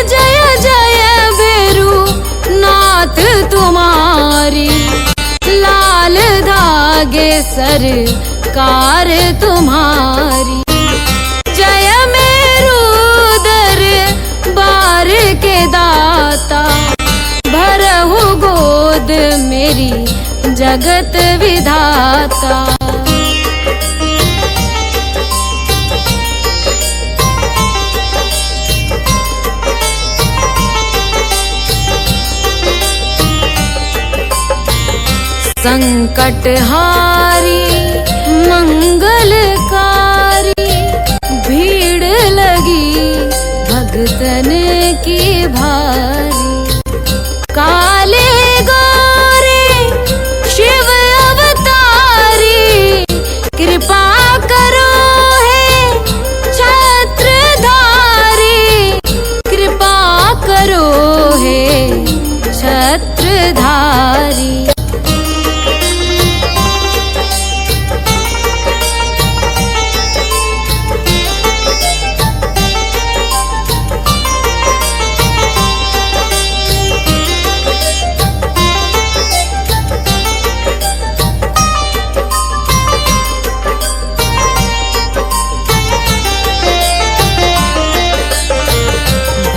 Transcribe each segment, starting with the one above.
जय जय भैरू नाथ तुम्हारी, लाल धागे सरकार तुम्हारी। जय मेरू दरबार के दाता, भरहु गोद मेरी जगत विधाता। संकटहारी मंगलकारी, भीड़ लगी भगतन की भारी। काले गोरे शिव अवतारी, कृपा करो हे छत्रधारी, कृपा करो हे छत्रधारी।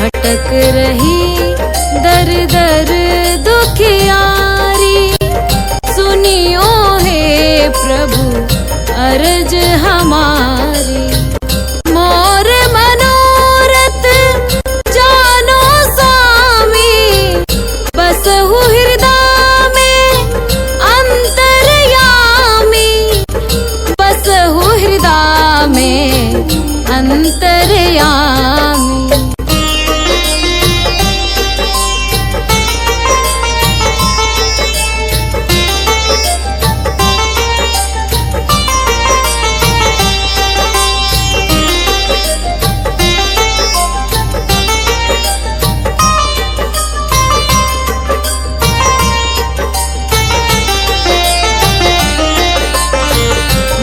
भटक रही दर दर दुखियारी, सुनियो हे प्रभु अर्ज हमारी। मोर मनोरथ जानो स्वामी, बसहु हृदय में अंतर्यामी, बसहु हृदय में अंतर्यामी।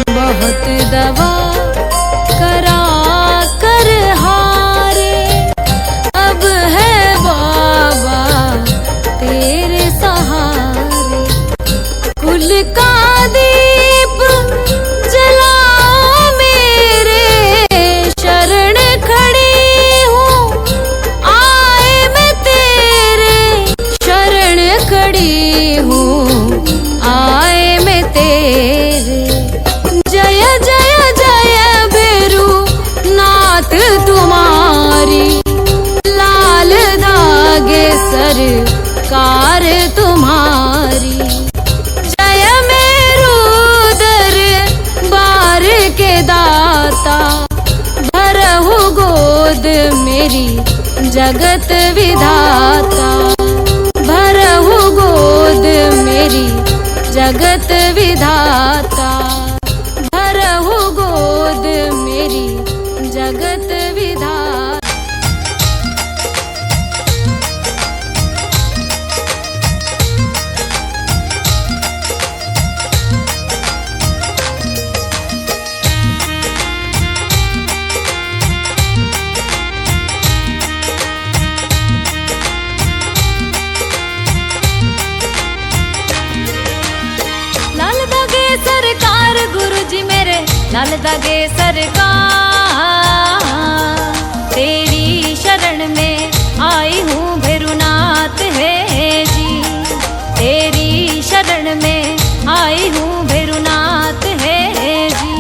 बहुत दवा करा कर हारे, अब है बाबा तेरे सहारे। कुल का दीप जलाओ मेरे, शरण खड़ी हूँ आए मैं तेरे, शरण खड़ी हूँ आए मैं तेरे। जय जय जय भैरू नाथ तुम्हारी, लाल धागे सरकार तुम्हारी। जय मेरू दरबार के दाता, भरहु गोद मेरी जगत विधाता, भरहु गोद मेरी जगत विधाता, भरहु गोद मेरी जगत विधाता। लाल धागे सरकार गुरुजी मेरे, लाल धागे सरकार, तेरी शरण में आई हूँ भैरूनाथ है जी, तेरी शरण में आई हूँ भैरूनाथ है जी।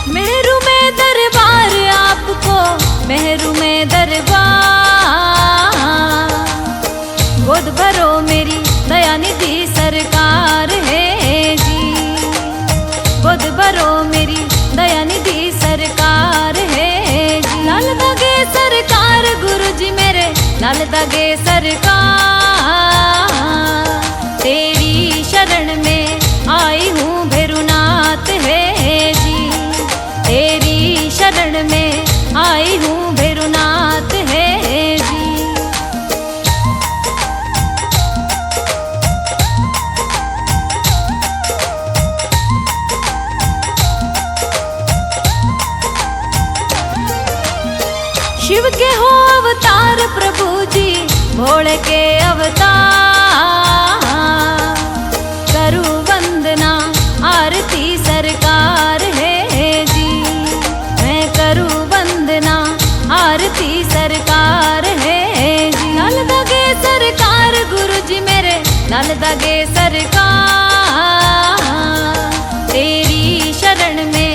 मेरू में दरबार आपको, मेहरू में दरबार, गोद भरो मेरी दयानिधि सरकार है जी, गोद भरो मेरी दयानिधि सरकार है जी। लाल धागे सरकार गुरुजी मेरे, लाल धागे सरकार, तेरी शरण में आई हूँ भैरूनाथ है जी, तेरी शरण में आई हूँ भैरूनाथ है जी। भोले के अवतार। करूँ वंदना आरती सरकार है जी, मैं करूँ वंदना आरती सरकार है जी। लाल दगे सरकार गुरु जी मेरे, लाल दगे सरकार। तेरी शरण में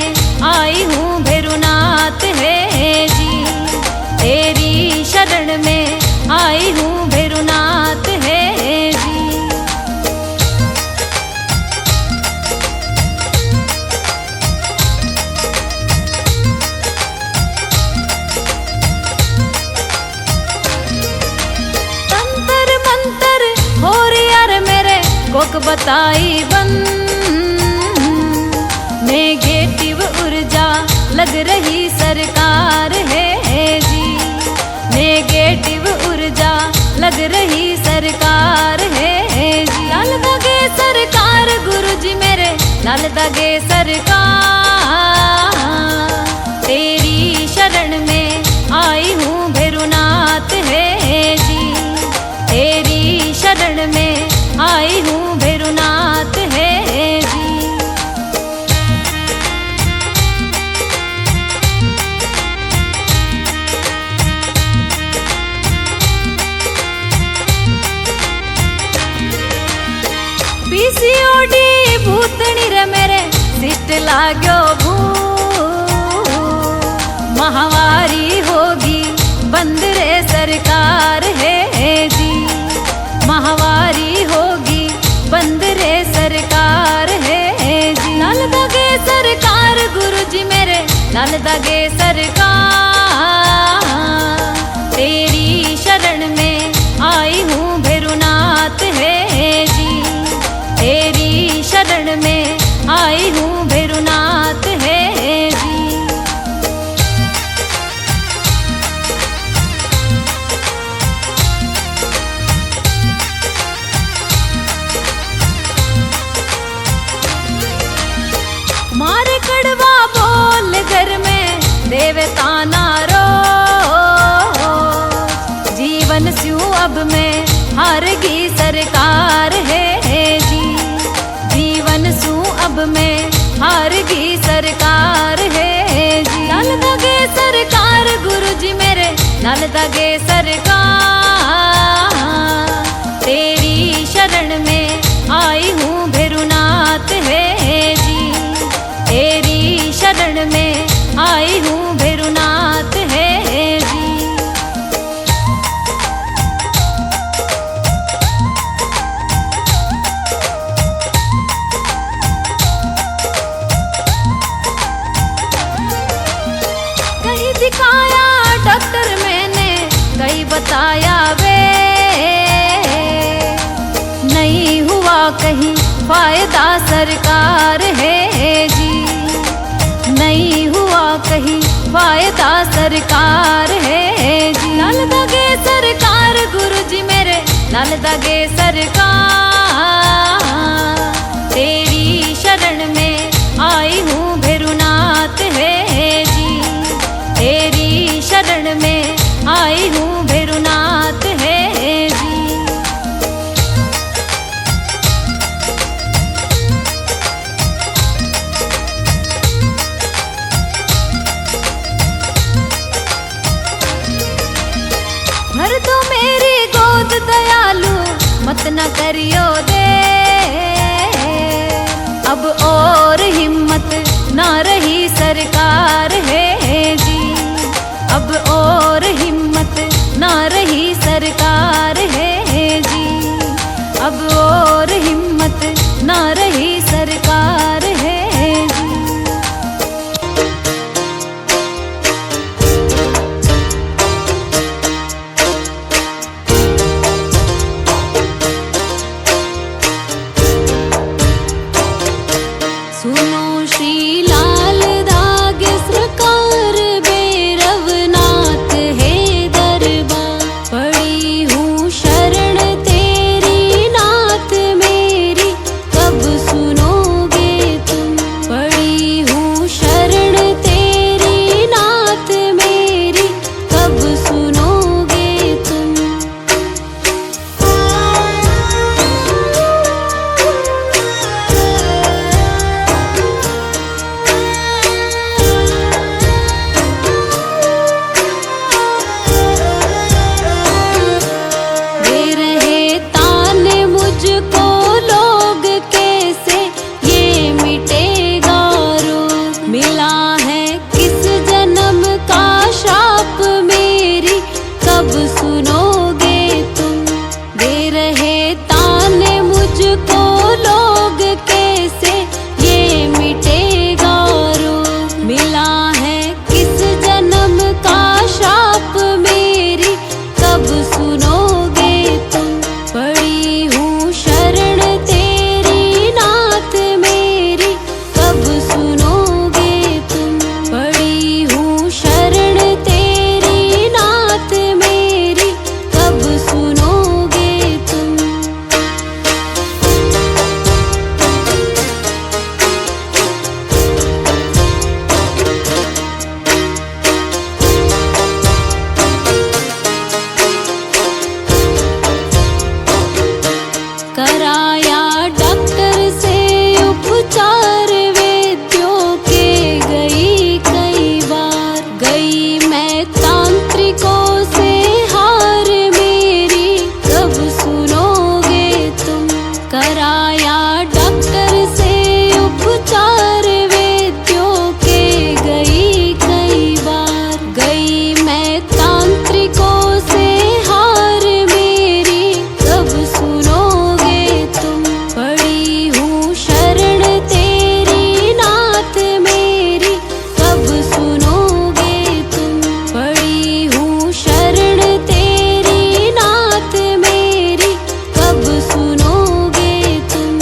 आई हूँ भैरुनाथ है जी, तेरी शरण में आई हूँ भैरुनाथ है जी। तंत्र मंत्र हो यार मेरे कोक बताई बंद, नेगेटिव ऊर्जा लग रही सरकार है जी, नेगेटिव ऊर्जा लग रही सरकार है जी। लाल दगे सरकार गुरु जी मेरे, लाल दगे सरकार। तेरी शरण में आई हूँ भैरुनाथ है जी, तेरी शरण में आई हूँ भैरुनाथ है जी। पीसीओडी भूतनी रे मेरे सिस्ट लाग्यो भू, महावारी होगी बंद रे सरकार है जी, महावारी होगी बंद रे सरकार है जी। लाल दगे सरकार गुरु जी मेरे, लाल दगे सरकार। तेरी शरण में आई हूँ भैरुनाथ है जी, तेरी शरण में आई हूँ भैरुनाथ है जी। मारे कड़वा बोल घर में देवता नारो, जीवन स्यू अब में हारगी सरकार है जी, जीवन सू अब में हारगी सरकार है जी। लाल दगे सरकार गुरु जी मेरे, लाल दगे सरकार। तेरी शरण में आई हूँ भैरुनाथ है जी, तेरी शरण में आई हूँ भैरुनाथ है जी। कहीं दिखाया डॉक्टर मैंने, कहीं बताया वे, नहीं हुआ कहीं फायदा सरकार है जी, नहीं हुआ कहीं फायदा सरकार है जी। लाल दगे सरकार गुरु जी मेरे, लाल दगे सरकार। तेरी शरण में आई हूँ भैरुनाथ है जी, तेरी शरण में आई हूँ भैरुनाथ है जी। भर दो मेरी गोद दयालु मत न करियो दे, अब और हिम्मत ना रही सरकार है जी, अब और हिम्मत ना रही सरकार है जी, अब और हिम्मत ना रही सरकार है जी। कराया डॉक्टर से उपचार वैद्यों के गई कई बार, गई मैं तांत्रिकों से हार मेरी कब सुनोगे तुम। कराया डॉक्टर से उपचार वैद्यों के गई कई बार, गई मैं तांत्रिकों से हार मेरी कब सुनोगे तुम। पड़ी हूँ शरण तेरी नाथ मेरी कब सुनोगे तुम। पड़ी हूँ शरण तेरी नाथ मेरी कब सुनोगे तुम।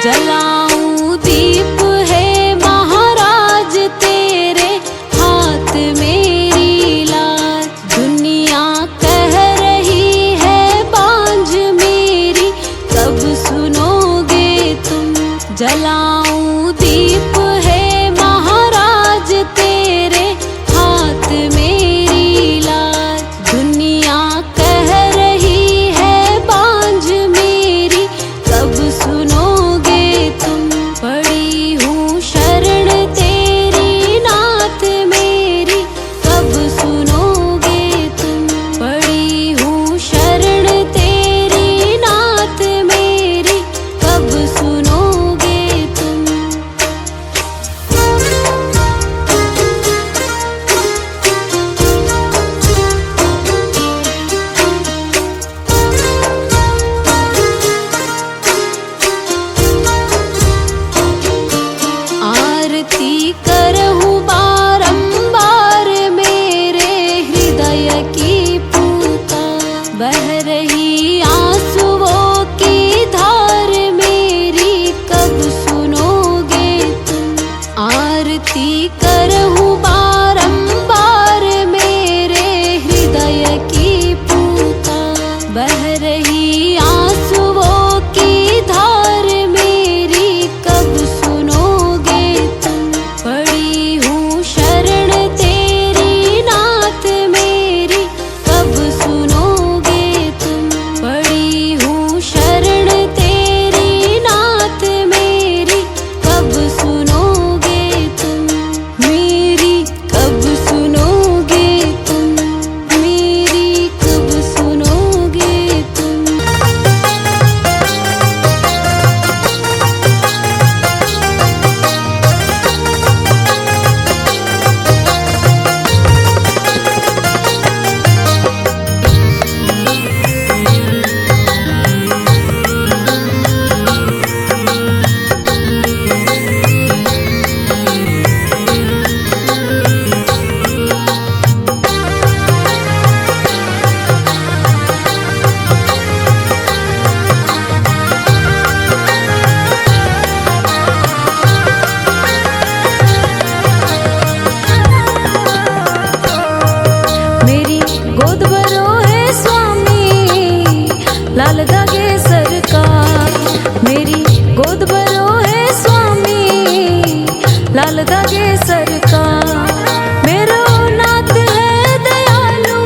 जलाऊं दीप है महाराज तेरे हाथ मेरी लाज, दुनिया कह रही है बांझ मेरी कब सुनोगे तुम। जलाऊं दीप है महाराज तेरे हाथ मेरी लाज, दुनिया कह रही है बांझ मेरी कब सुनोगे तुम। पड़ी हूँ शरण तेरी नाथ मेरी कब सुनोगे तुम। पड़ी हूँ शरण तेरी नाथ मेरी कब सुनोगे तुम। आरती करहूँ बारंबार मेरे हृदय की पुकार, बह रही आंसुओं की धार मेरी कब सुनोगे तुम। आरती करहूँ बारंबार मेरे हृदय की पुकार, बह रही आंसुओं की धार मेरी कब सुनोगे तुम। पड़ी हूँ शरण तेरी नाथ मेरी कब सुनोगे तुम। पड़ी हूँ शरण तेरी नाथ मेरी कब सुनोगे तुम। मेरी कब सुनोगे तुम। मेरी कब सुनोगे तुम। मेरी गोद भरो है स्वामी लाल धागे सरकार। मेरी गोद भरो है स्वामी लाल धागे सरकार। मेरो नाथ है दयालु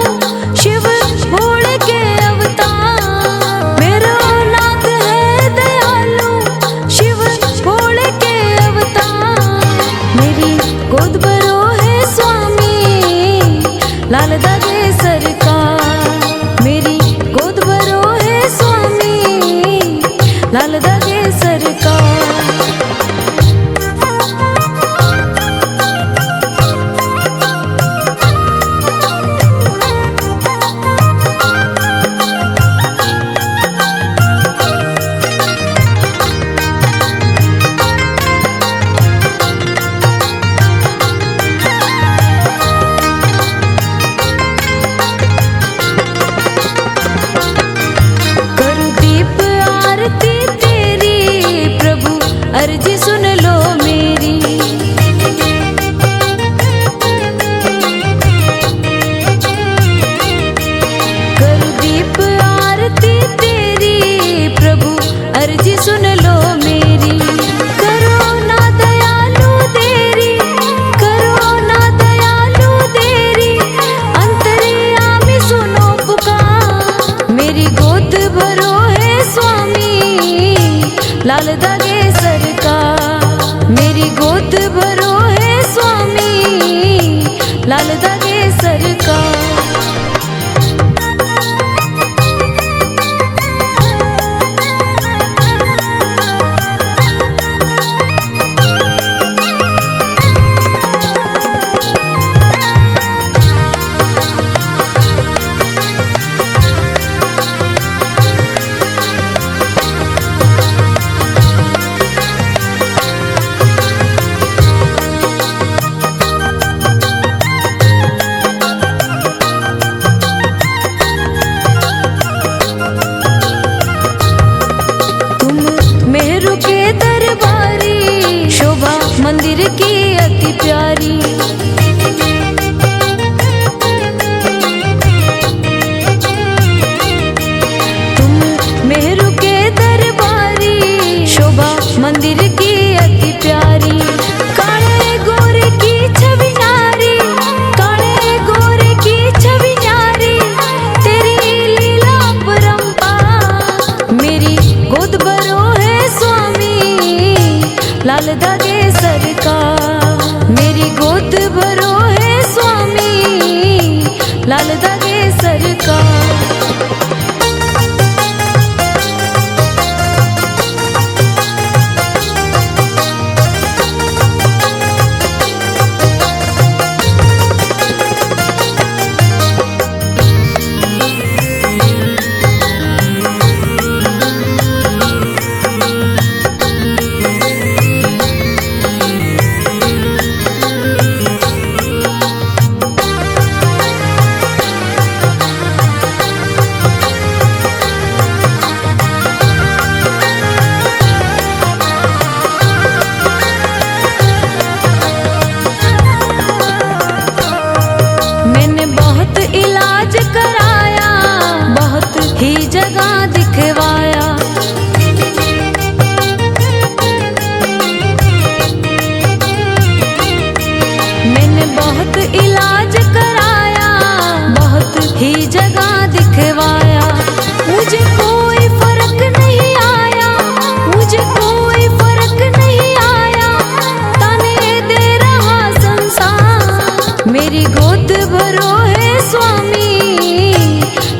शिव भोले के अवतार। मेरो नाथ है दयालु शिव भोले के अवतार। मेरी गोद भरो है स्वामी लाल धागे सरकार। मेरी गोद भरो है स्वामी लाल धागे सरकार। गोद भरो है स्वामी लाल दागे सरकार। मेरी गोद भरो है स्वामी लाल दागे सरकार। मंदिर की अति प्यारी तुम मेहरू के दरबारी शोभा मंदिर की अति प्यारी। काले गोरे की छवि नारी काले गोरे की छवि नारी तेरी लीला परंपार। मेरी गोद भरो है स्वामी लाल दागे सरकार। मेरी गोद भरो है स्वामी लाल दागे सरकार। इलाज कराया बहुत ही जगह दिखवाया। मैंने बहुत इलाज कराया बहुत ही जगह दिखवाया। मुझे कोई फर्क नहीं आया मुझे कोई फर्क नहीं आया ताने दे रहा संसार। मेरी गोद भरो है स्वामी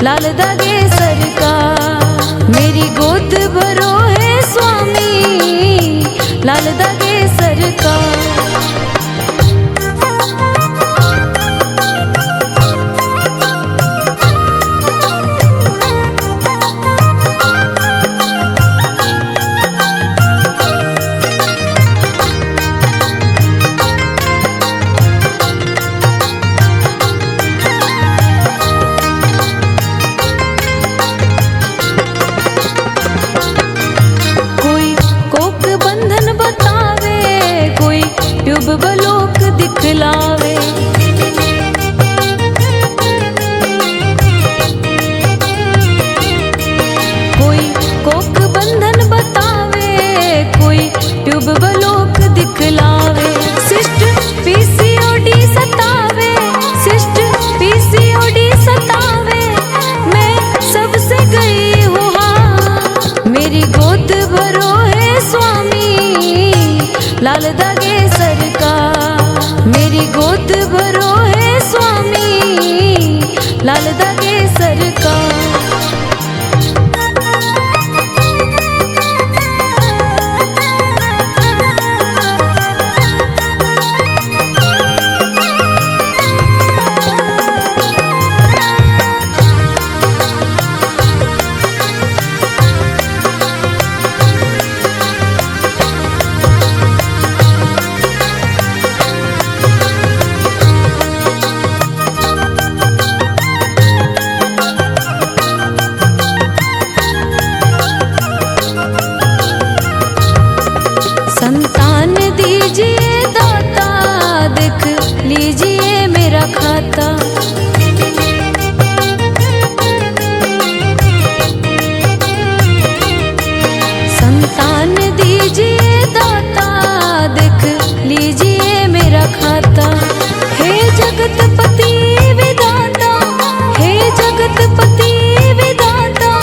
लाल दागे सरकार। मेरी गोद भरो है स्वामी लाल दागे सरकार। बलोक दिखलावे कोई कोक बंधन बतावे कोई ट्यूब बलोक दिखलावे। सिस्ट पीसीओडी सतावे सिस्ट पीसीओडी सतावे मैं सबसे गई हूँ हाँ। मेरी गोद भरो है स्वामी लाल दागे सरकार। मेरी गोद भरो है स्वामी लाल दागे सरकार। खाता। संतान दीजिए दाता, देख लीजिए मेरा खाता। हे जगतपति विधाता, हे जगतपति विधाता,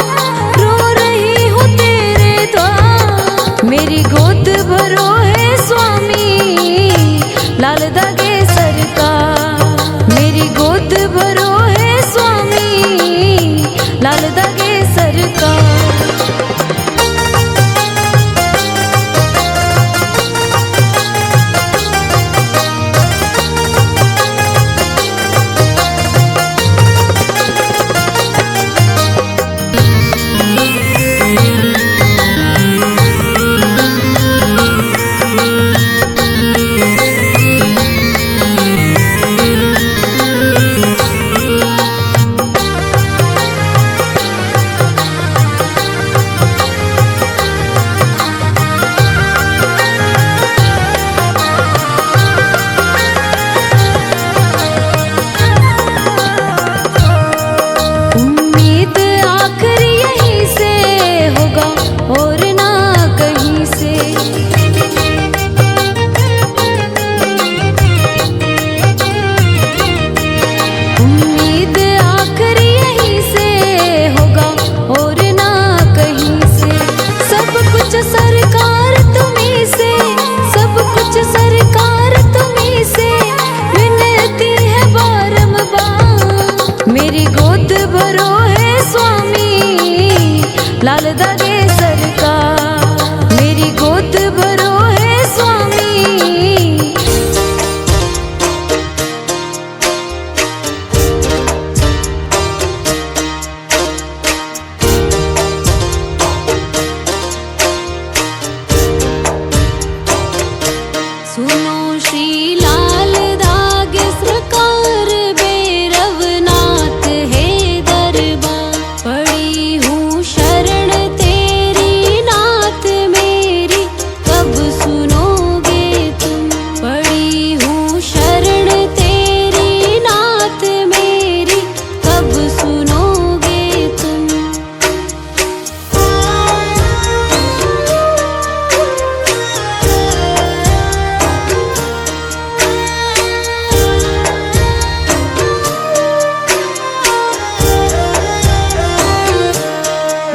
लाल दागे सरकार। मेरी गोद भरो है स्वामी, सुनो श्री लाल दागे सरकार, भैरवनाथ है दरबार। पड़ी हूँ शरण तेरी नाथ मेरी, कब सुनोगे तुम। पड़ी हूँ शरण तेरी नाथ मेरी, कब सुनोगे तुम।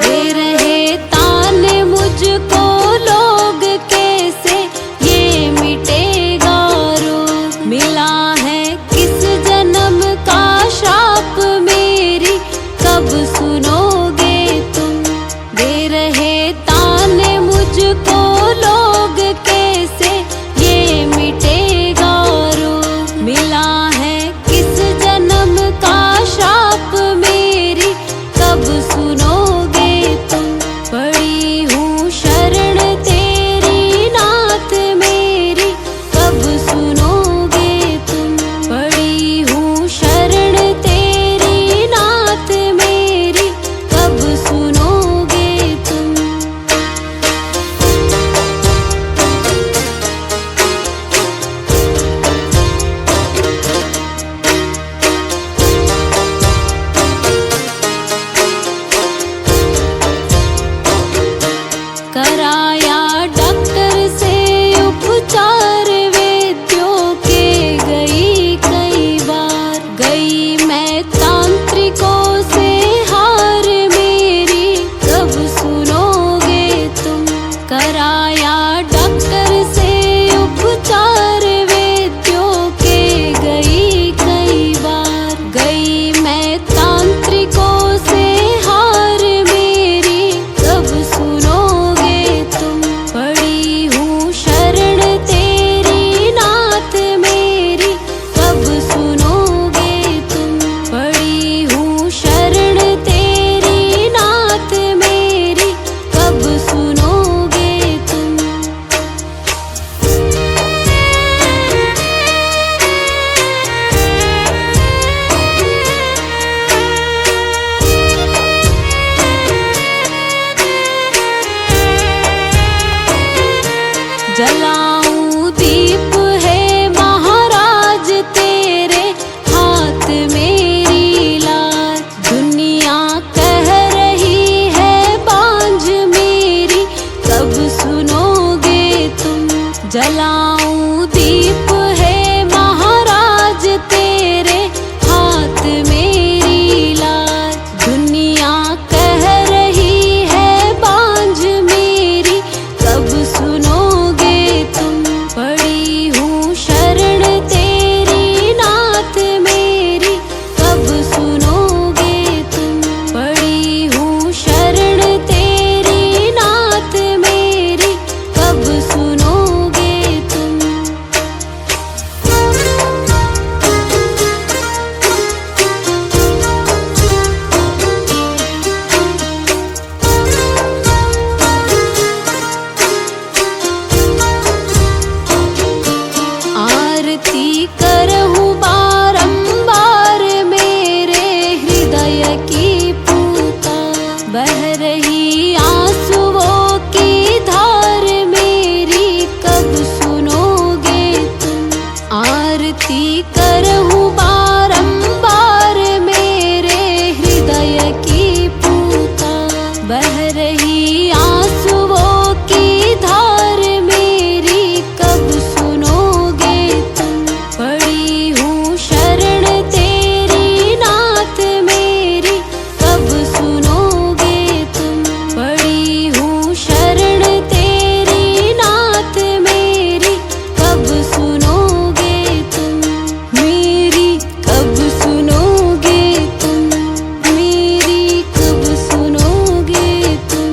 दे रहे तान मुझको लोग कैसे, ये मिटेगा रोग। मिला है किस जन्म का श्राप मेरी, कब सुनोगे तुम। दे रहे तान मुझको लोग कैसे, ये मिटेगा रोग। मिला है किस जन्म का श्राप मेरी, कब सुनोगे तुम। पड़ी हूँ शरण तेरी नाथ मेरी, कब सुनोगे तुम। पड़ी हूँ शरण तेरी नाथ मेरी, कब सुनोगे तुम। कराया डॉक्टर से उपचार, वैद्यों के गई कई बार। गई मैं तांत्रिकों से हार मेरी, कब सुनोगे तुम। कराया डॉक्टर से उपचार, वैद्यों के गई कई बार। गई मैं तांत्रिकों से हार मेरी, कब सुनोगे तुम। पड़ी हूँ शरण तेरी नाथ मेरी, कब सुनोगे तुम। पड़ी हूँ शरण तेरी नाथ मेरी, कब सुनोगे तुम। जलाऊं दीप है महाराज तेरे हाथ मेरी लाज। दुनिया कह रही है बांझ मेरी, कब सुनोगे तुम। जलाऊं दीप है महाराज तेरे हाथ मेरी लाज। दुनिया कह रही है बांझ मेरी, कब सुनोगे तुम। पड़ी हूँ शरण तेरी नाथ मेरी, कब सुनोगे तुम। पड़ी हूँ शरण तेरी नाथ मेरी, कब सुनोगे तुम। आरती करहूँ बारंबार मेरे हृदय की पूता। बह रही आंसुओं की धार मेरी, कब सुनोगे तुम। आरती करहूँ बारंबार मेरे हृदय की पूता। बह रही आंसुओं की धार मेरी, कब सुनोगे तुम। पड़ी हूँ शरण तेरी नाथ मेरी, कब सुनोगे तुम। पड़ी हूँ शरण तेरी नाथ मेरी, कब सुनोगे तुम। मेरी कब सुनोगे तुम। मेरी कब सुनोगे तुम।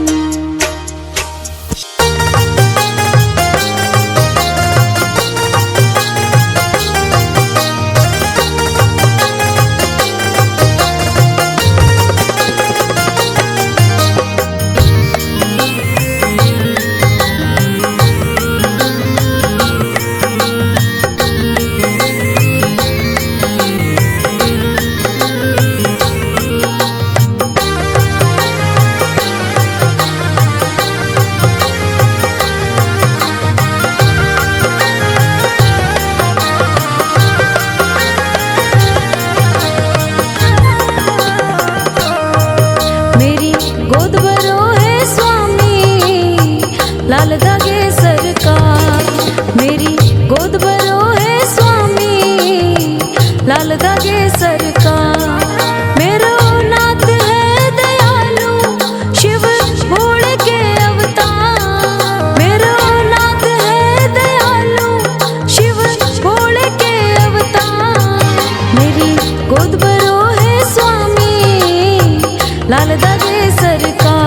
स्वामी, लाल धागे सरकार। मेरी गोद भरो है स्वामी, लाल धागे सरकार। मेरो नाथ है दयालु, शिव भोले के अवतार। मेरो नाथ है दयालु, शिव भोले के अवतार। मेरी गोद भरो है स्वामी, लाल धागे सरकार।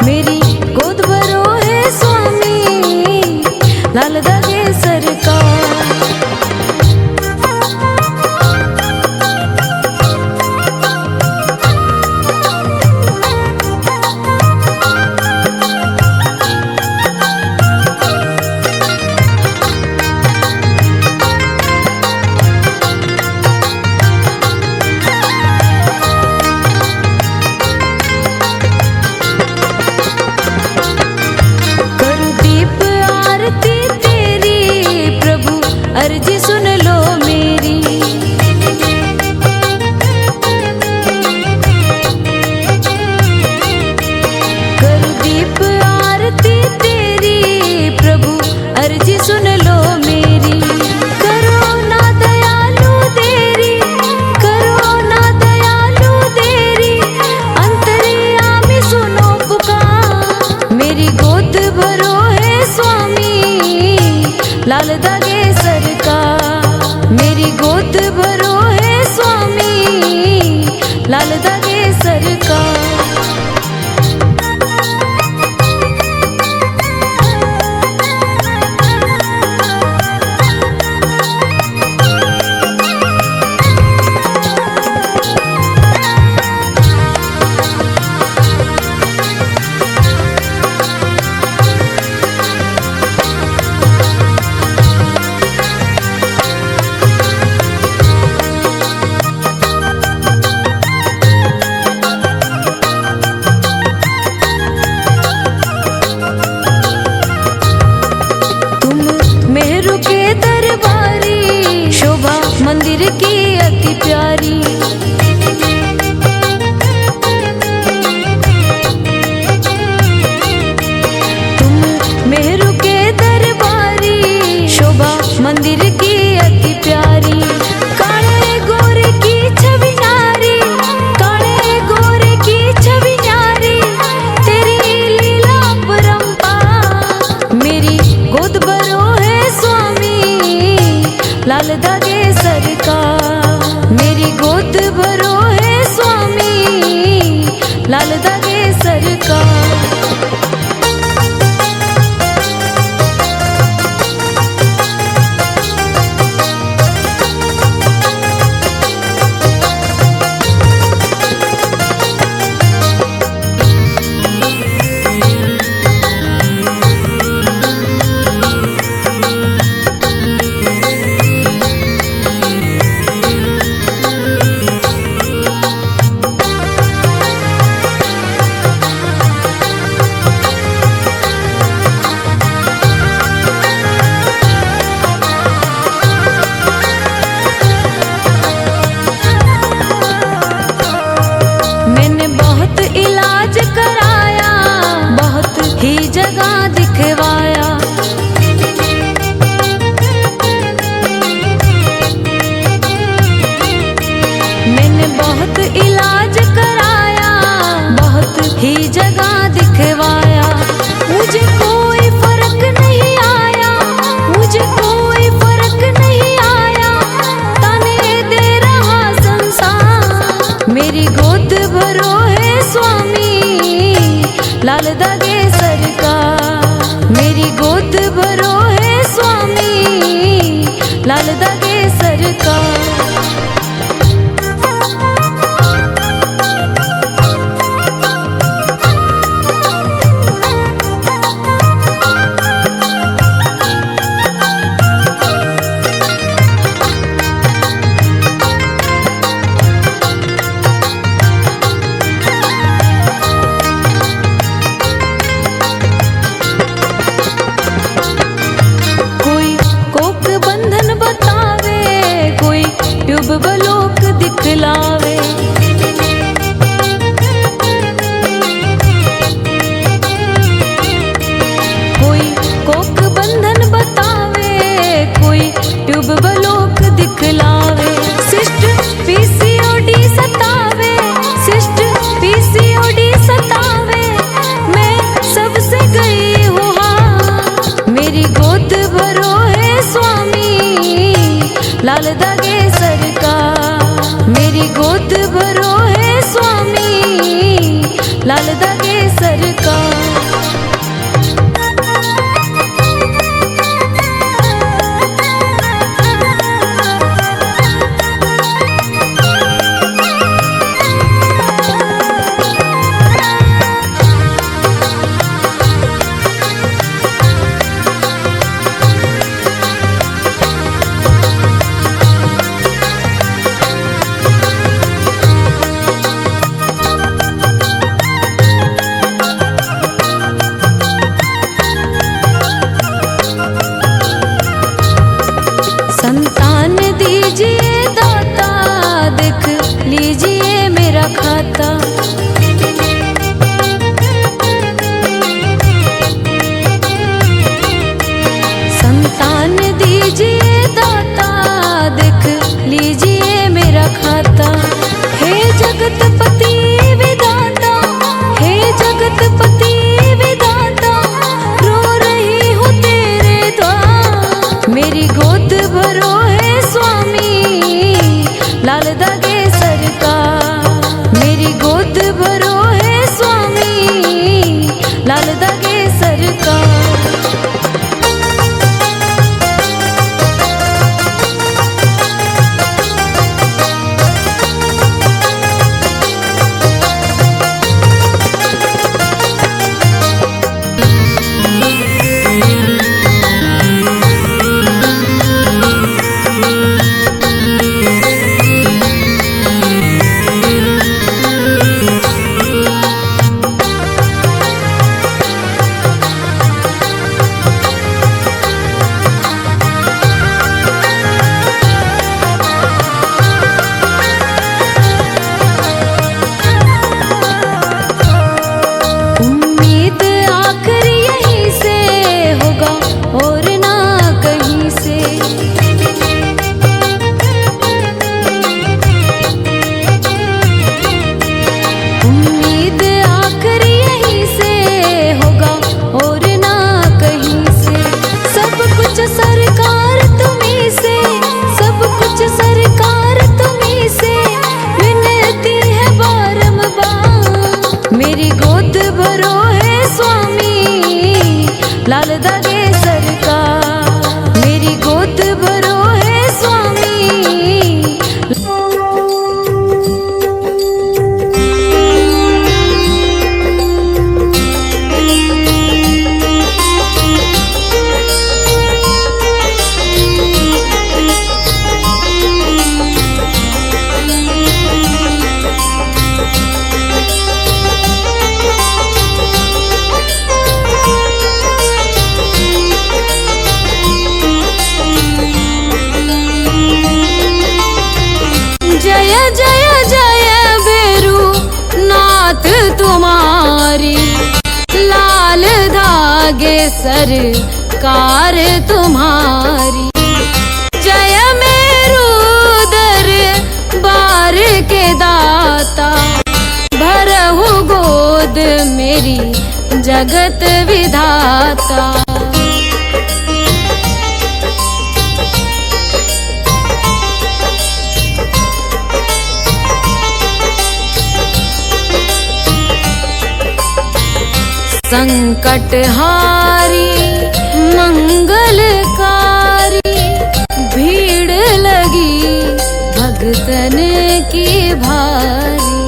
मेरी गोद भरो है स्वामी, लाल धागे सरकार। अर्जी सुन लो मेरी, करूं दीप आरती तेरी प्रभु, अर्जी सुन लो मेरी। करो ना दयालु देरी, करो ना दयालु देरी, अंतर्यामी सुनो पुकार। मेरी गोद भरो है स्वामी, लाल धागे सरकार। मेरी गोद भरो है स्वामी, लाल धागे सरकार। मंदिर की अति प्यारी, तुम मेहरू के दरबारी, शोभा मंदिर की अति प्यारी। काले गोरे की छवि नारी, काले गोरे की छवि नारी, तेरी लीला परंपार। मेरी गोद भरो है स्वामी, लाल धागे सरकार। मेरी गोद भरो है स्वामी, लाल धागे सरकार। इलाज कराया, बहुत ही जगह दिखवाया। मैंने बहुत इलाज कराया, बहुत ही जगह दिखवाया। मुझे कोई फर्क नहीं आया, मुझे कोई फर्क नहीं आया, ताने दे रहा संसार। मेरी गोद भरो है स्वामी, लाल धागे सरकार। मेरी गोद भरो है स्वामी, लाल धागे सरकार। लाल दागे सरकार। मेरी गोद भरो है स्वामी, लाल दागे सरकार। संतान दीजिए दाता, देख लीजिए मेरा खाता। संतान दीजिए दाता, देख लीजिए मेरा खाता। हे जगतपति विधाता, हे जगतपति विधाता, रो रही हूँ तेरे द्वार। मेरी गोद भरो है स्वामी, लाल दागे सरकार। मेरी गोद भरो है स्वामी, लाल दागे सरकार। मेरी गोद भरो है स्वामी, लाल दागे सरकार। मेरी गोद भरो है स्वामी। तुम्हारी लाल धागे सरकार तुम्हारी। जय मेरू दरबार के दाता, भरहु गोद मेरी जगत विधाता। संकटहारी मंगलकारी, भीड़ लगी भगतन की भारी।